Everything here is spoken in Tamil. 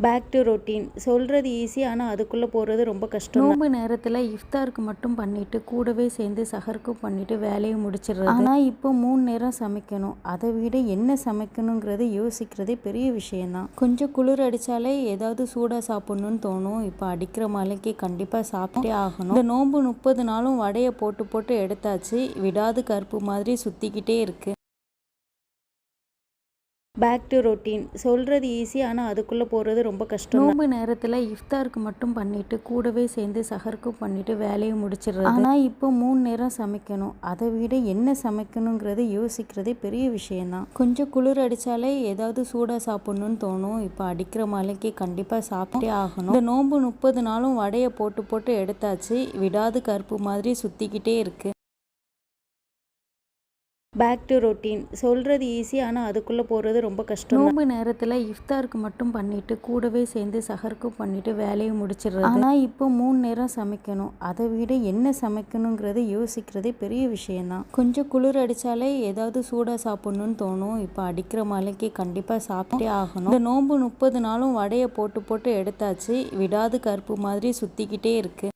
பேக் டு ரொட்டீன் சொல்கிறது ஈஸி, ஆனால் அதுக்குள்ளே போகிறது ரொம்ப கஷ்டம். நோன்பு நேரத்தில் இஃப்தாருக்கு மட்டும் பண்ணிவிட்டு கூடவே சேர்ந்து சஹருக்கும் பண்ணிவிட்டு வேலையை முடிச்சிடுறது. ஆனால் இப்போ 3 நேரம் சமைக்கணும். அதை விட என்ன சமைக்கணுங்கிறத யோசிக்கிறதே பெரிய விஷயந்தான். கொஞ்சம் குளிர் அடித்தாலே ஏதாவது சூடாக சாப்பிட்ணுன்னு தோணும். இப்போ அடிக்கிற மழைக்கு கண்டிப்பாக சாப்பிட்டே ஆகணும். இந்த நோன்பு 30 நாளும் வடையை போட்டு போட்டு எடுத்தாச்சு. விடாது கருப்பு மாதிரி சுற்றிக்கிட்டே இருக்குது. பேக் டு ரொட்டீன் சொல்கிறது ஈஸி, ஆனால் அதுக்குள்ளே போகிறது ரொம்ப கஷ்டம். நோன்பு நேரத்தில் இஃப்தாருக்கு மட்டும் பண்ணிவிட்டு கூடவே சேர்ந்து சஹருக்கும் பண்ணிவிட்டு வேலையை முடிச்சிடுறது. ஆனால் இப்போ 3 நேரம் சமைக்கணும். அதை விட என்ன சமைக்கணுங்கிறத யோசிக்கிறதே பெரிய விஷயந்தான். கொஞ்சம் குளிர் அடித்தாலே ஏதாவது சூடாக சாப்பிட்ணுன்னு தோணும். இப்போ அடிக்கிற மழைக்கு கண்டிப்பாக சாப்பிட்டே ஆகணும். இந்த நோன்பு 30 நாளும் வடையை போட்டு போட்டு எடுத்தாச்சு. விடாது கருப்பு மாதிரி சுற்றிக்கிட்டே இருக்குது. பேக் டு ரொட்டீன் சொல்கிறது ஈஸி, ஆனால் அதுக்குள்ளே போகிறது ரொம்ப கஷ்டம். நோன்பு நேரத்தில் இஃப்தாருக்கு மட்டும் பண்ணிவிட்டு கூடவே சேர்ந்து சஹருக்கும் பண்ணிவிட்டு வேலையை முடிச்சிடுறது. ஆனால் இப்போ 3 நேரம் சமைக்கணும். அதை விட என்ன சமைக்கணுங்கிறத யோசிக்கிறதே பெரிய விஷயந்தான். கொஞ்சம் குளிர் அடித்தாலே ஏதாவது சூடாக சாப்பிட்ணுன்னு தோணும். இப்போ அடிக்கிற மழைக்கு கண்டிப்பாக சாப்பிட்டே ஆகணும். இந்த நோன்பு 30 நாளும் வடையை போட்டு போட்டு எடுத்தாச்சு. விடாது கருப்பு மாதிரி சுற்றிக்கிட்டே இருக்குது.